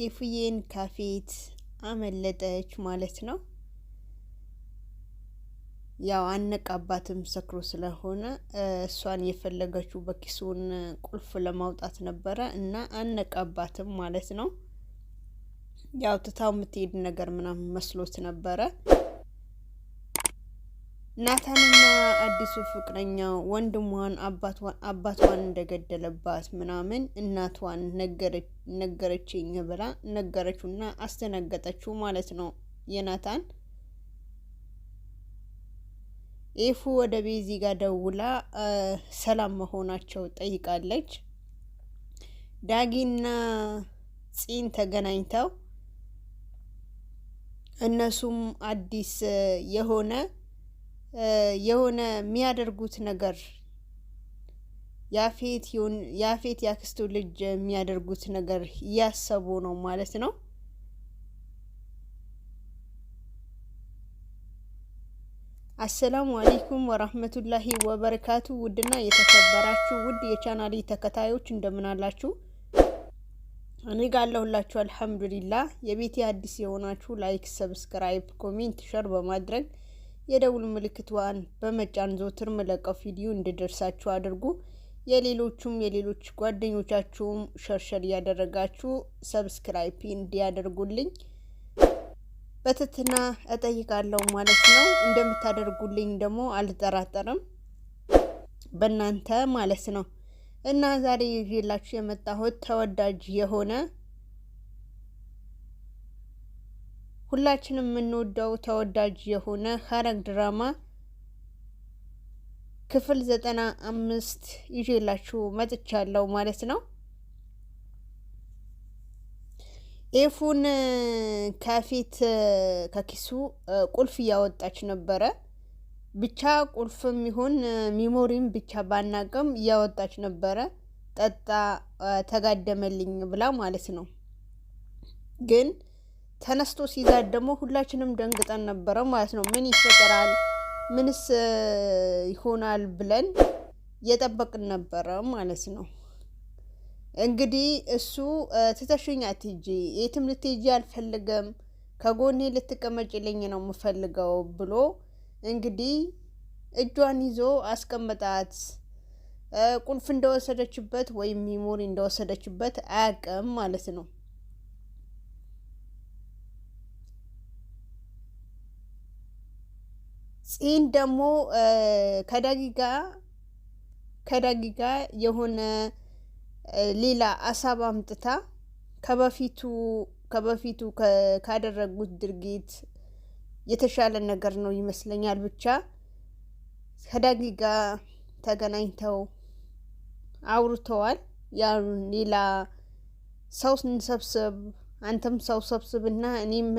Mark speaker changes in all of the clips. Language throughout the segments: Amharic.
Speaker 1: ኤፉዬን ካፌት አመለጠች ማለት ነው። ያው አነቃባትም ሰክሮ ስለሆነ እሷን የፈለገችው በኪሱን ቁልፍ ለማውጣት ነበረ እና አነቃባትም ማለት ነው። ያው ትታው የምትሄድ ነገር ምናምን መስሎት ነበረ። ናታንና አዲሱ ፍቅረኛው ወንድሟን አባቷን እንደገደለባት ምናምን እናቷን ነገረችኝ ብላ ነገረችውና አስተነገጠችው ማለት ነው። የናታን ኤፉ ወደ ቤዚ ጋር ደውላ ሰላም መሆናቸው ጠይቃለች። ዳጊና ፂን ተገናኝተው እነሱም አዲስ የሆነ የሚያደርጉት ነገር ያፌት ያክስቱ ልጅ የሚያደርጉት ነገር እያሰቡ ነው ማለት ነው። አሰላሙ አለይኩም ወራህመቱላሂ ወበረካቱ። ውድና የተከበራችሁ ውድ የቻናሌ ተከታዮች እንደምን አላችሁ? እኔ ጋለሁላችሁ አልሐምዱሊላህ። የቤቴ አዲስ የሆናችሁ ላይክ፣ ሰብስክራይብ፣ ኮሜንት፣ ሸር በማድረግ የደውል ምልክቷን በመጫን ዘወትር መለቀው ቪዲዮ እንዲደርሳችሁ አድርጉ። የሌሎች ጓደኞቻችሁም ሸርሸር ያደረጋችሁ ሰብስክራይብ እንዲያደርጉልኝ በትህትና እጠይቃለሁ ማለት ነው። እንደምታደርጉልኝ ደግሞ አልጠራጠርም በእናንተ ማለት ነው። እና ዛሬ ይዤላችሁ የመጣሁት ተወዳጅ የሆነ ሁላችንም የምንወደው ተወዳጅ የሆነ ሐረግ ድራማ ክፍል 95 ይዤላችሁ መጥቻለሁ ማለት ነው። ኤፉን ከኪሱ ቁልፍ እያወጣች ነበረ። ብቻ ቁልፍም ይሁን ሚሞሪም ብቻ ባናቅም እያወጣች ነበረ። ጠጣ ተጋደመልኝ ብላ ማለት ነው። ግን ተነስቶ ሲዛት ደግሞ ሁላችንም ደንግጠን ነበረ ማለት ነው። ምን ይፈጠራል፣ ምንስ ይሆናል ብለን እየጠበቅን ነበረ ማለት ነው። እንግዲህ እሱ ትተሽኝ አትሂጂ፣ የትም ልትሄጂ አልፈልግም፣ ከጎኔ ልትቀመጭልኝ ነው የምፈልገው ብሎ እንግዲህ እጇን ይዞ አስቀመጣት። ቁልፍ እንደወሰደችበት ወይም ሚሞሪ እንደወሰደችበት አያውቅም ማለት ነው። ፂን ደግሞ ከዳጊ ጋር የሆነ ሌላ አሳብ አምጥታ ከበፊቱ ካደረጉት ድርጊት የተሻለ ነገር ነው ይመስለኛል። ብቻ ከዳጊ ጋር ተገናኝተው አውርተዋል። ያው ሌላ ሰው እንሰብስብ፣ አንተም ሰው ሰብስብና እኔም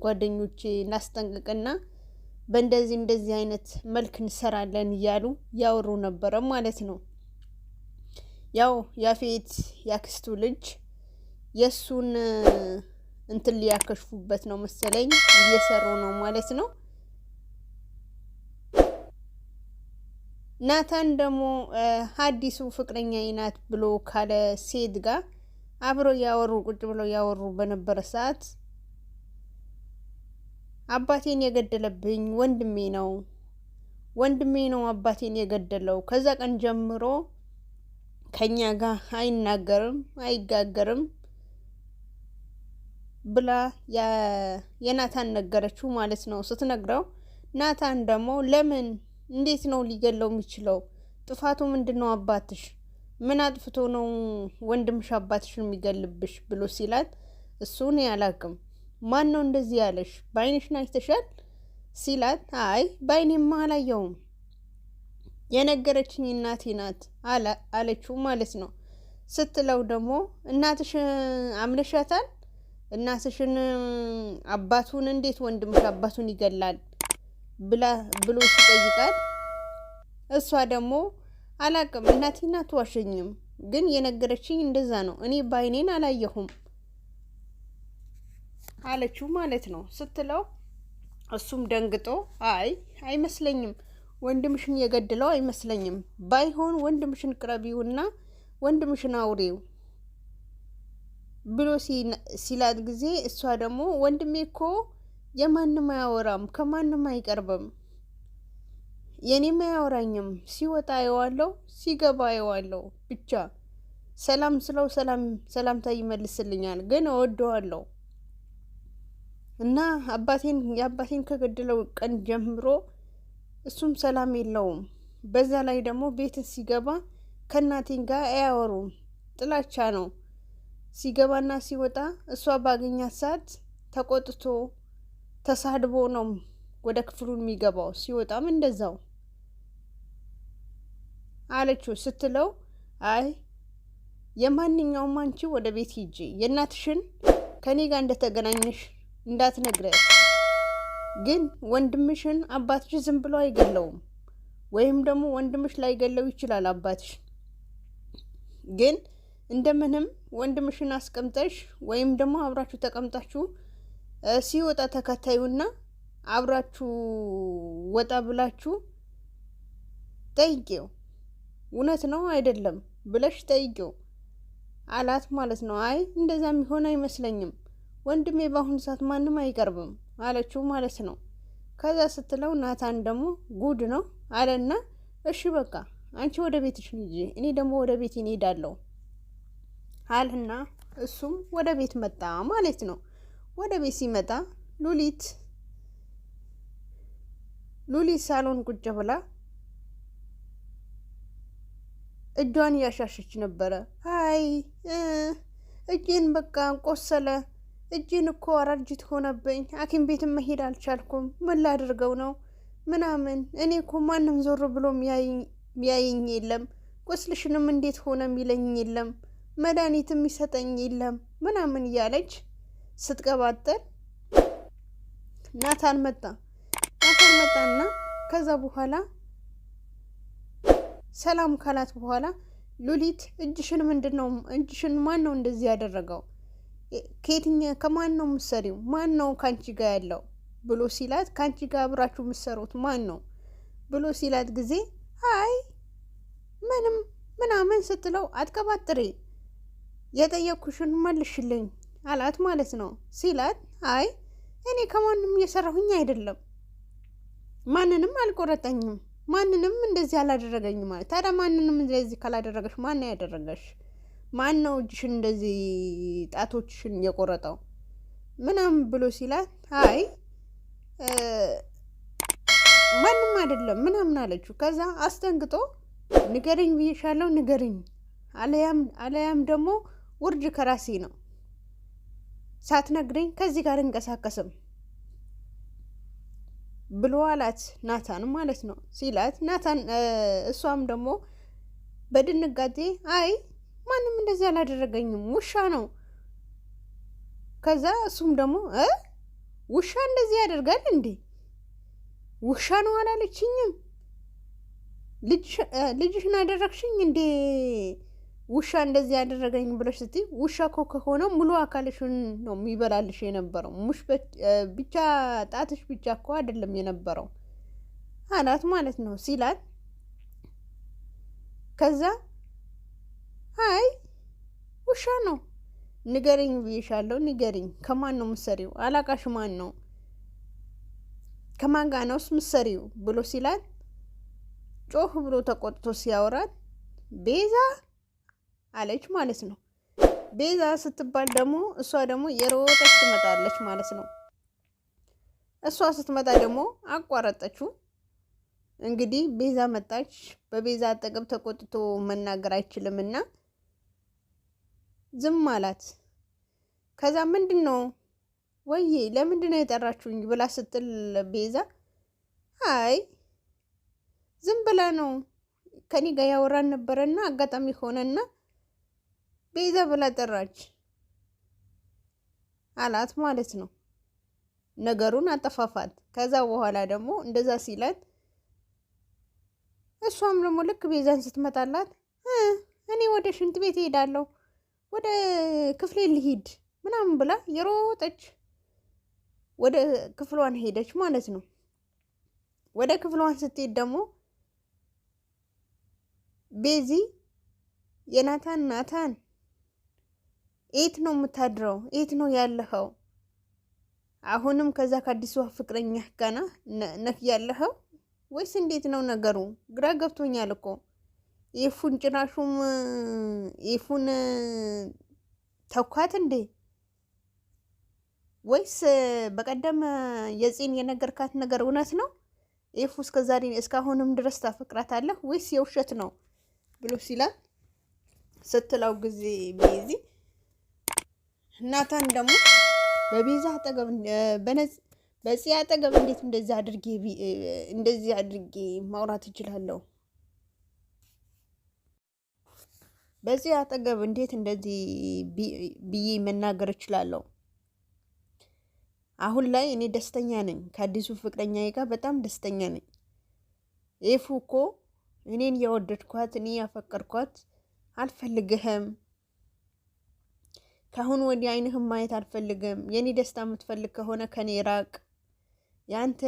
Speaker 1: ጓደኞቼ እናስጠንቅቅና በእንደዚህ አይነት መልክ እንሰራለን እያሉ ያወሩ ነበረ ማለት ነው። ያው ያፌት ያክስቱ ልጅ የሱን እንትን ሊያከሽፉበት ነው መሰለኝ እየሰሩ ነው ማለት ነው። ናታን ደግሞ አዲሱ ፍቅረኛዬ ናት ብሎ ካለ ሴት ጋር አብረው ቁጭ ብለው ያወሩ በነበረ ሰዓት አባቴን የገደለብኝ ወንድሜ ነው አባቴን የገደለው። ከዛ ቀን ጀምሮ ከኛ ጋር አይናገርም አይጋገርም ብላ የናታን ነገረችው ማለት ነው። ስትነግረው ናታን ደግሞ ለምን እንዴት ነው ሊገለው የሚችለው? ጥፋቱ ምንድነው? አባትሽ ምን አጥፍቶ ነው ወንድምሽ አባትሽን የሚገልብሽ ብሎ ሲላት እሱን ያላቅም ማን ነው እንደዚህ ያለሽ? በአይንሽ አይተሻል ሲላት አይ በአይኔማ አላየውም የነገረችኝ እናቴ ናት አለችው ማለት ነው። ስትለው ደግሞ እናትሽ አምነሻታል? እናትሽን አባቱን እንዴት ወንድምሽ አባቱን ይገላል ብሎ ሲጠይቃት እሷ ደግሞ አላቅም እናቴና አትዋሸኝም፣ ግን የነገረችኝ እንደዛ ነው፣ እኔ በአይኔን አላየሁም አለችው ማለት ነው። ስትለው እሱም ደንግጦ አይመስለኝም ወንድምሽን የገደለው አይመስለኝም። ባይሆን ወንድምሽን ቅረቢውና ወንድምሽን አውሬው ብሎ ሲላት ጊዜ እሷ ደግሞ ወንድሜ እኮ የማንም አያወራም፣ ከማንም አይቀርብም፣ የኔም አያወራኝም፣ ሲወጣ አየዋለሁ፣ ሲገባ አየዋለሁ፣ ብቻ ሰላም ስለው ሰላምታ ይመልስልኛል፣ ግን እወደዋለሁ እና የአባቴን ከገደለው ቀን ጀምሮ እሱም ሰላም የለውም። በዛ ላይ ደግሞ ቤት ሲገባ ከእናቴን ጋር አያወሩም፣ ጥላቻ ነው። ሲገባና ሲወጣ እሷ ባገኛት ሰዓት ተቆጥቶ ተሳድቦ ነው ወደ ክፍሉን የሚገባው፣ ሲወጣም እንደዛው አለችው። ስትለው አይ የማንኛውም አንቺ ወደ ቤት ሂጂ፣ የእናትሽን ከኔ ጋር እንደተገናኘሽ እንዳትነግሪያት፣ ግን ወንድምሽን አባትሽ ዝም ብሎ አይገለውም፣ ወይም ደግሞ ወንድምሽ ላይ ገለው ይችላል አባትሽ፣ ግን እንደምንም ወንድምሽን አስቀምጠሽ ወይም ደግሞ አብራችሁ ተቀምጣችሁ ሲወጣ ተከታዩና አብራችሁ ወጣ ብላችሁ ጠይቂው፣ እውነት ነው አይደለም ብለሽ ጠይቂው አላት ማለት ነው። አይ እንደዛ የሚሆን አይመስለኝም፣ ወንድሜ በአሁኑ ሰዓት ማንም አይቀርብም አለችው ማለት ነው። ከዛ ስትለው ናታን ደግሞ ጉድ ነው አለና እሺ በቃ አንቺ ወደ ቤትሽ ሂጂ፣ እኔ ደግሞ ወደ ቤት እሄዳለሁ አልና እሱም ወደ ቤት መጣ ማለት ነው። ወደ ቤት ሲመጣ ሉሊት ሳሎን ቁጭ ብላ እጇን እያሻሸች ነበረ። አይ እጄን በቃ ቆሰለ፣ እጄን እኮ አራጅት ሆነብኝ፣ ሐኪም ቤት መሄድ አልቻልኩም፣ ምን ላድርገው ነው ምናምን፣ እኔ እኮ ማንም ዞር ብሎ ሚያየኝ የለም፣ ቁስልሽንም እንዴት ሆነ የሚለኝ የለም፣ መድኃኒት የሚሰጠኝ የለም ምናምን እያለች ስትቀባጠር ናታን መጣና ከዛ በኋላ ሰላም ካላት በኋላ ሉሊት እጅሽን ማን ነው እንደዚህ ያደረገው? ከማን ነው የምትሰሪው? ማን ነው ካንቺ ጋር ያለው ብሎ ሲላት፣ ካንቺ ጋር አብራችሁ የምትሰሩት ማን ነው ብሎ ሲላት ጊዜ አይ ምንም ምናምን ስትለው አትቀባጥሬ የጠየኩሽን መልሽልኝ አላት ማለት ነው። ሲላት አይ እኔ ከማንም እየሰራሁኝ አይደለም፣ ማንንም አልቆረጠኝም፣ ማንንም እንደዚህ አላደረገኝም ማለት። ታዲያ ማንንም እንደዚህ ካላደረገሽ ማን ያደረገሽ? ማን ነው እጅሽን እንደዚህ ጣቶችሽን የቆረጠው ምናምን ብሎ ሲላት አይ ማንም አይደለም ምናምን አለችው። ከዛ አስደንግጦ ንገረኝ ብዬሻለሁ፣ ንገረኝ አለያም ደግሞ ውርጅ ከራሴ ነው፣ ሳትነግረኝ ከዚህ ጋር እንቀሳቀስም ብሎ አላት ናታን ማለት ነው። ሲላት ናታን እሷም ደግሞ በድንጋጤ አይ ማንም እንደዚህ አላደረገኝም፣ ውሻ ነው። ከዛ እሱም ደግሞ ውሻ እንደዚህ ያደርጋል እንዴ? ውሻ ነው አላለችኝም? ልጅሽን አደረግሽኝ እንዴ? ውሻ እንደዚህ ያደረገኝ ብለሽ ስትይ፣ ውሻ እኮ ከሆነ ሙሉ አካልሽን ነው የሚበላልሽ የነበረው፣ ሙሽ ብቻ ጣትሽ ብቻ እኮ አይደለም የነበረው አላት ማለት ነው። ሲላት ከዛ አይ ውሻ ነው፣ ንገሪኝ ብዬሻለሁ፣ ንገሪኝ፣ ከማን ነው ምሰሪው? አላቃሽ ማን ነው? ከማን ጋር ነውስ ምሰሪው ብሎ ሲላት፣ ጮህ ብሎ ተቆጥቶ ሲያወራት ቤዛ አለች ማለት ነው። ቤዛ ስትባል ደግሞ እሷ ደግሞ የሮጠች ትመጣለች ማለት ነው። እሷ ስትመጣ ደግሞ አቋረጠችው። እንግዲህ ቤዛ መጣች። በቤዛ አጠገብ ተቆጥቶ መናገር አይችልምና ዝም አላት። ከዛ ምንድን ነው ወይዬ ለምንድን ነው የጠራችሁኝ ብላ ስትል ቤዛ አይ ዝም ብላ ነው ከኔ ጋር ያወራን ነበረና አጋጣሚ ሆነና ቤዛ ብላ ጠራች አላት ማለት ነው። ነገሩን አጠፋፋት። ከዛ በኋላ ደግሞ እንደዛ ሲላት እሷም ደግሞ ልክ ቤዛን ስትመጣላት እኔ ወደ ሽንት ቤት እሄዳለሁ፣ ወደ ክፍሌ ልሂድ ምናምን ብላ የሮጠች ወደ ክፍሏን ሄደች ማለት ነው። ወደ ክፍሏን ስትሄድ ደግሞ ቤዚ ናታን የት ነው የምታድረው? የት ነው ያለኸው? አሁንም ከዛ ከአዲሷ ፍቅረኛ ጋና ነህ ያለኸው ወይስ እንዴት ነው ነገሩ? ግራ ገብቶኛል እኮ ኤፉን ጭራሹም ኤፉን ተኳት እንዴ? ወይስ በቀደም የፂን የነገርካት ነገር እውነት ነው? ኤፉ እስከዛሬ እስካሁንም ድረስ ታፈቅራታለህ ወይስ የውሸት ነው ብሎ ሲላል ስትለው ጊዜ ቤዚ ናታን ደግሞ በቤዛ አጠገብ በፂ አጠገብ እንዴት እንደዚህ አድርጌ ማውራት እችላለሁ? በዚህ አጠገብ እንዴት እንደዚህ ብዬ መናገር እችላለሁ? አሁን ላይ እኔ ደስተኛ ነኝ፣ ከአዲሱ ፍቅረኛዬ ጋር በጣም ደስተኛ ነኝ። ኤፉ እኮ እኔን የወደድኳት እኔ ያፈቀርኳት አልፈልግህም፣ ካሁን ወዲህ አይንህም ማየት አልፈልግም፣ የኔ ደስታ የምትፈልግ ከሆነ ከኔ ራቅ፣ ያንተ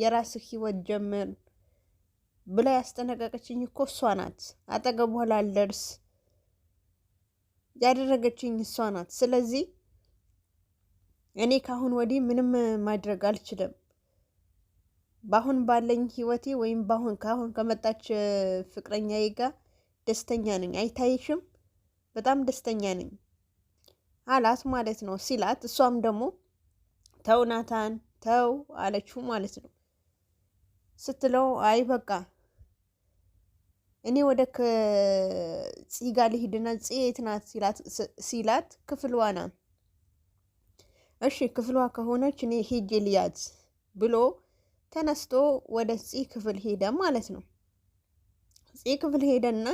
Speaker 1: የራስህ ህይወት ጀምር ብላ ያስጠነቀቀችኝ እኮ እሷ ናት። አጠገቧ ላልደርስ ያደረገችኝ እሷ ናት። ስለዚህ እኔ ካሁን ወዲህ ምንም ማድረግ አልችልም። ባሁን ባለኝ ህይወቴ ወይም ካሁን ከመጣች ፍቅረኛዬ ጋር ደስተኛ ነኝ። አይታይሽም? በጣም ደስተኛ ነኝ አላት ማለት ነው ሲላት፣ እሷም ደግሞ ተው ናታን ተው አለችው ማለት ነው። ስትለው አይ በቃ እኔ ወደ ፂ ጋር ልሂድና ፂ የት ናት ሲላት ክፍሏ ናት። እሺ ክፍሏ ከሆነች እኔ ሄጄ ልያዝ ብሎ ተነስቶ ወደ ፂ ክፍል ሄደ ማለት ነው። ፂ ክፍል ሄደና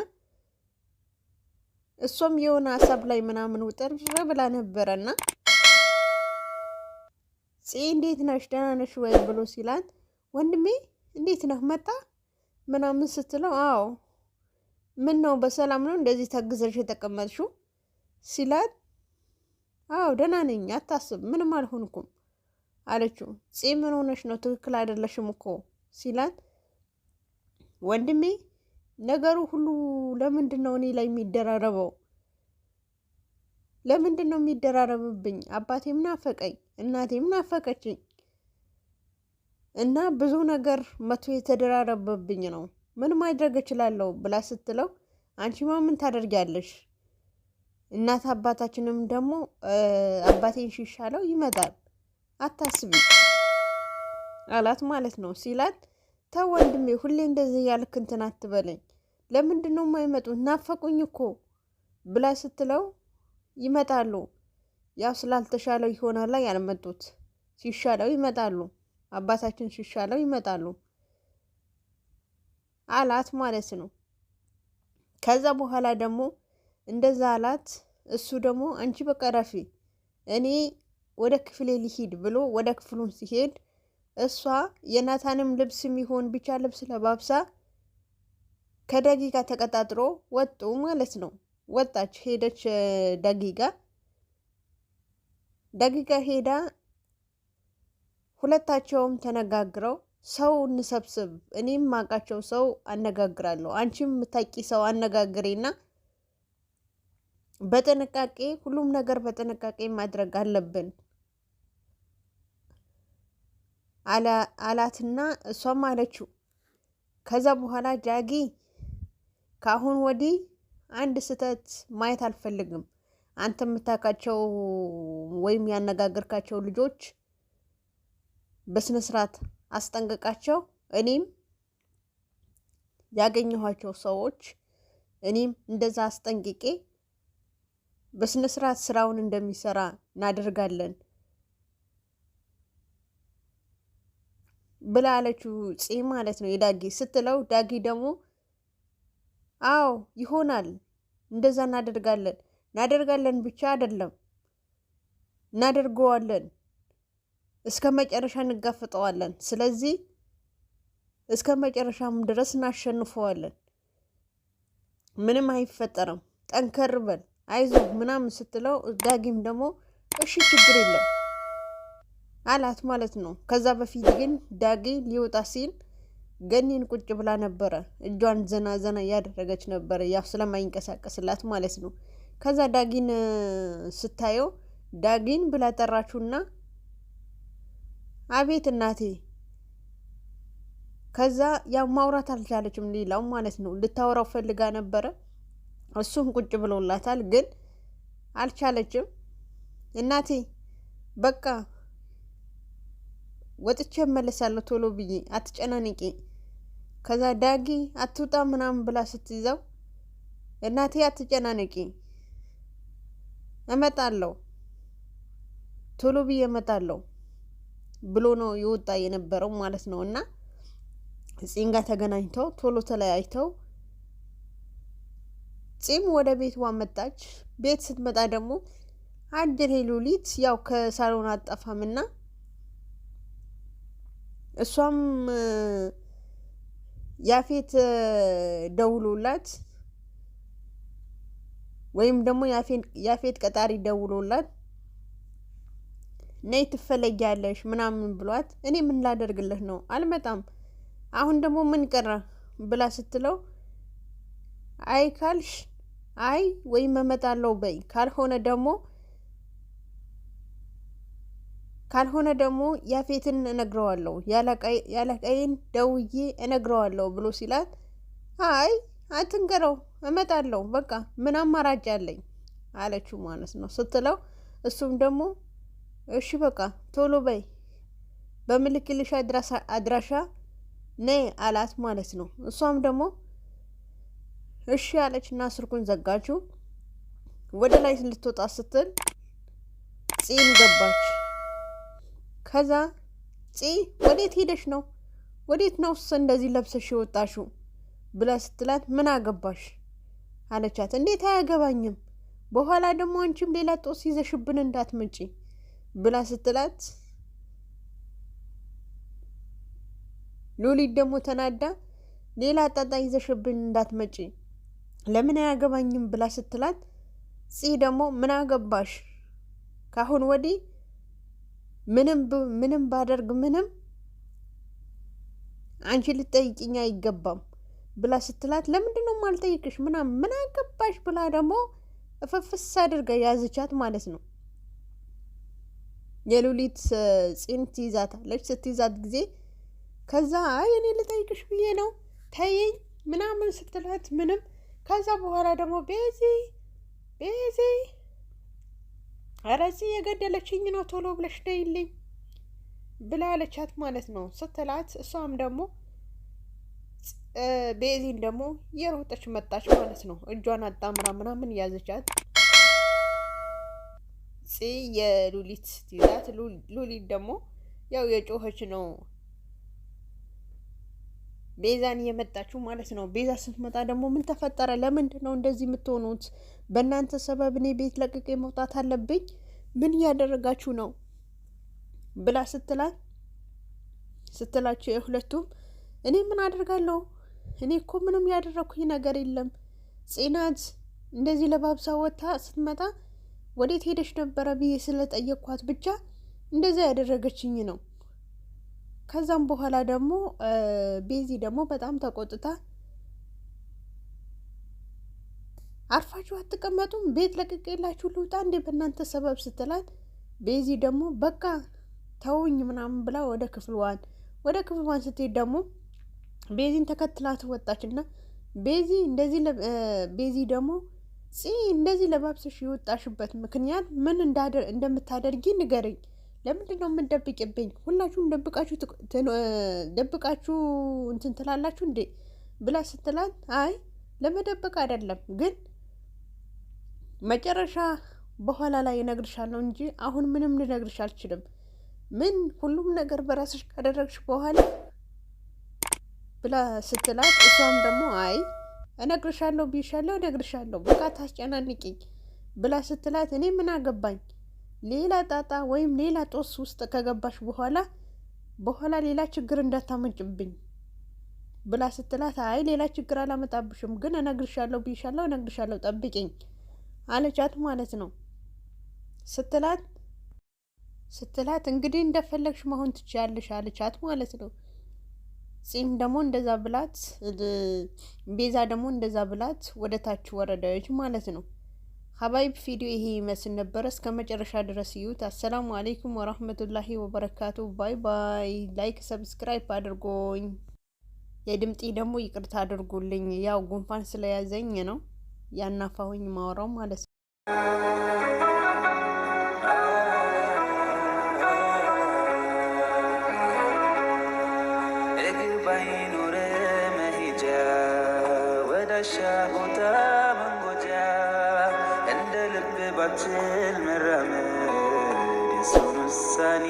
Speaker 1: እሷም የሆነ ሀሳብ ላይ ምናምን ውጥር ብላ ነበረና ፂ እንዴት ነሽ ደህና ነሽ ወይ ብሎ ሲላት፣ ወንድሜ እንዴት ነህ መጣ ምናምን ስትለው፣ አዎ ምን ነው በሰላም ነው እንደዚህ ታግዘሽ የተቀመጥሽው ሲላት፣ አዎ ደህና ነኝ አታስብ ምንም አልሆንኩም አለችው። ፂ ምን ሆነሽ ነው ትክክል አይደለሽም እኮ ሲላት፣ ወንድሜ ነገሩ ሁሉ ለምንድን ነው እኔ ላይ የሚደራረበው? ለምንድን ነው የሚደራረብብኝ? አባቴም ናፈቀኝ፣ እናቴም ናፈቀችኝ እና ብዙ ነገር መቶ የተደራረበብኝ ነው። ምን ማድረግ እችላለሁ ብላ ስትለው፣ አንቺማ ምን ታደርጊያለሽ? እናት አባታችንም ደግሞ አባቴን ሲሻለው ይመጣል አታስቢ አላት ማለት ነው ሲላት፣ ተው ወንድሜ ሁሌ እንደዚህ ያልክ እንትን አትበለኝ። ለምንድን ነው የማይመጡት? ናፈቁኝ እኮ ብላ ስትለው፣ ይመጣሉ ያው ስላልተሻለው ይሆናል ያልመጡት፣ ሲሻለው ይመጣሉ፣ አባታችን ሲሻለው ይመጣሉ አላት ማለት ነው። ከዛ በኋላ ደግሞ እንደዛ አላት። እሱ ደግሞ አንቺ በቃ ረፊ እኔ ወደ ክፍሌ ሊሂድ ብሎ ወደ ክፍሉን ሲሄድ እሷ የናታንም ልብስ የሚሆን ብቻ ልብስ ለባብሳ ከደጊጋ ተቀጣጥሮ ወጡ ማለት ነው። ወጣች ሄደች ደጊጋ ሄዳ ሁለታቸውም ተነጋግረው ሰው እንሰብስብ፣ እኔም ማቃቸው ሰው አነጋግራለሁ፣ አንቺም የምታቂ ሰው አነጋግሬና በጥንቃቄ ሁሉም ነገር በጥንቃቄ ማድረግ አለብን አላትና እሷም አለችው። ከዛ በኋላ ዳጊ ካሁን ወዲህ አንድ ስህተት ማየት አልፈልግም። አንተ የምታውቃቸው ወይም ያነጋገርካቸው ልጆች በስነ ስርዓት አስጠንቅቃቸው፣ እኔም ያገኘኋቸው ሰዎች እኔም እንደዛ አስጠንቅቄ በስነ ስርዓት ስራውን እንደሚሰራ እናደርጋለን ብላ አለችው። ፂ ማለት ነው የዳጊ ስትለው፣ ዳጊ ደግሞ አዎ ይሆናል እንደዛ እናደርጋለን ብቻ አይደለም እናደርገዋለን፣ እስከ መጨረሻ እንጋፍጠዋለን። ስለዚህ እስከ መጨረሻም ድረስ እናሸንፈዋለን፣ ምንም አይፈጠርም፣ ጠንከር በል አይዞህ ምናምን ስትለው፣ ዳጊም ደግሞ እሺ ችግር የለም አላት ማለት ነው። ከዛ በፊት ግን ዳጊ ሊወጣ ሲል ገኒን ቁጭ ብላ ነበረ። እጇን ዘና ዘና እያደረገች ነበረ፣ ያው ስለማይንቀሳቀስላት ማለት ነው። ከዛ ዳጊን ስታየው ዳጊን ብላ ጠራችሁና አቤት እናቴ። ከዛ ያው ማውራት አልቻለችም፣ ሌላው ማለት ነው። ልታወራው ፈልጋ ነበረ፣ እሱም ቁጭ ብሎላታል፣ ግን አልቻለችም። እናቴ በቃ ወጥቼ እመለሳለሁ ቶሎ ብዬ አትጨናንቂ። ከዛ ዳጊ አትውጣ ምናምን ብላ ስትይዘው እናቴ አትጨናንቂ እመጣለሁ ቶሎ ብዬ እመጣለሁ ብሎ ነው የወጣ የነበረው ማለት ነው። እና ፂም ጋር ተገናኝተው ቶሎ ተለያይተው ፂም ወደ ቤቷ መጣች። ቤት ስትመጣ ደግሞ አድሬ ሉሊት ያው ከሳሎን አጠፋምና እሷም ያፌት ደውሎላት ወይም ደግሞ ያፌት ቀጣሪ ደውሎላት ነይ ትፈለጊያለሽ ምናምን ብሏት እኔ ምን ላደርግልህ ነው አልመጣም፣ አሁን ደግሞ ምን ቀረ ብላ ስትለው አይ ካልሽ አይ ወይም እመጣለሁ በይ፣ ካልሆነ ደግሞ ያፌትን እነግረዋለሁ ያለቀይን ደውዬ እነግረዋለሁ ብሎ ሲላት አይ አትንገረው እመጣለሁ በቃ ምን አማራጭ አለኝ አለችው ማለት ነው ስትለው እሱም ደግሞ እሺ በቃ ቶሎ በይ በምልክልሽ አድራሻ ነይ አላት ማለት ነው። እሷም ደግሞ እሺ አለችና ስልኩን ዘጋችው። ወደ ላይ ልትወጣ ስትል ፂም ገባች። ከዛ ፂ ወዴት ሄደሽ ነው? ወዴት ነው እንደዚህ ለብሰሽ የወጣሽው ብላ ስትላት ምን አገባሽ አለቻት። እንዴት አያገባኝም፣ በኋላ ደግሞ አንቺም ሌላ ጦስ ይዘሽብን እንዳትመጪ ብላ ስትላት ሉሊት ደግሞ ተናዳ ሌላ ጣጣ ይዘሽብን እንዳትመጪ ለምን አያገባኝም ብላ ስትላት ፂ ደግሞ ምን አገባሽ ካሁን ወዲህ ምንም ባደርግ ምንም አንቺ ልትጠይቂኝ አይገባም ብላ ስትላት ለምንድን ነው ማልጠይቅሽ ምናምን ምን አገባሽ ብላ ደግሞ እፍፍስ አድርጋ ያዘቻት ማለት ነው። የሉሊት ፂን ትይዛታለች። ስትይዛት ጊዜ ከዛ አይ እኔ ልጠይቅሽ ብዬ ነው ተይኝ ምናምን ስትላት ምንም ከዛ በኋላ ደግሞ ቤዚ አረዚ የገደለችኝ ነው ቶሎ ብለሽ ነይልኝ ብላ አለቻት ማለት ነው ስትላት እሷም ደግሞ ቤዚን ደግሞ የሮጠች መጣች ማለት ነው። እጇን አጣምራ ምናምን ያዘቻት። ፂ የሉሊት ትይዛት ሉሊት ደግሞ ያው የጮኸች ነው ቤዛን የመጣችው ማለት ነው። ቤዛ ስትመጣ ደግሞ ምን ተፈጠረ? ለምንድን ነው እንደዚህ የምትሆኑት? በእናንተ ሰበብ እኔ ቤት ለቅቄ መውጣት አለብኝ? ምን እያደረጋችሁ ነው ብላ ስትላቸው የሁለቱም እኔ ምን አደርጋለሁ? እኔ እኮ ምንም ያደረኩኝ ነገር የለም። ጽናት እንደዚህ ለባብሳ ወጥታ ስትመጣ ወዴት ሄደሽ ነበረ ብዬ ስለጠየቅኳት ብቻ እንደዛ ያደረገችኝ ነው። ከዛም በኋላ ደግሞ ቤዚ ደግሞ በጣም ተቆጥታ አርፋችሁ አትቀመጡም? ቤት ለቅቄላችሁ ልውጣ እንዴ በእናንተ ሰበብ ስትላት ቤዚ ደግሞ በቃ ተውኝ ምናምን ብላ ወደ ክፍልዋን ስትሄድ ደግሞ ቤዚን ተከትላት ወጣችና ቤዚ ደግሞ እንደዚህ ለባብሰሽ የወጣሽበት ምክንያት ምን እንደምታደርጊ ንገረኝ። ለምንድን ነው የምትደብቅብኝ? ሁላችሁም ደብቃችሁ እንትን ትላላችሁ እንዴ ብላ ስትላት አይ ለመደበቅ አይደለም፣ ግን መጨረሻ በኋላ ላይ እነግርሻለሁ እንጂ አሁን ምንም ልነግርሽ አልችልም። ምን ሁሉም ነገር በራስሽ ካደረግሽ በኋላ ብላ ስትላት እሷም ደግሞ አይ እነግርሻለሁ ብዬሻለሁ እነግርሻለሁ በቃ ታስጨናንቂኝ ብላ ስትላት እኔ ምን አገባኝ ሌላ ጣጣ ወይም ሌላ ጦስ ውስጥ ከገባሽ በኋላ ሌላ ችግር እንዳታመጭብኝ ብላ ስትላት አይ ሌላ ችግር አላመጣብሽም፣ ግን እነግርሻለሁ ብዬሻለሁ እነግርሻለሁ ጠብቂኝ አለቻት ማለት ነው። ስትላት እንግዲህ እንደፈለግሽ መሆን ትችያለሽ አለቻት ማለት ነው። ጺም ደግሞ እንደዛ ብላት፣ ቤዛ ደግሞ እንደዛ ብላት ወደ ታች ወረደች ማለት ነው። ሀባይብ ቪዲዮ ይሄ ይመስል ነበረ። እስከ መጨረሻ ድረስ ይዩት። አሰላሙ አሌይኩም ወራህመቱላሂ ወበረካቱ። ባይ ባይ። ላይክ ሰብስክራይብ አድርጎኝ፣ የድምጤ ደግሞ ይቅርታ አድርጉልኝ። ያው ጉንፋን ስለያዘኝ ነው ያናፋሁኝ ማወራው ማለት ነው። ባይኖር መሄጃ ወዳሻ ቦታ መንጎጃ እንደ ልብ ባትል መራመድ የሰው ውሳኔ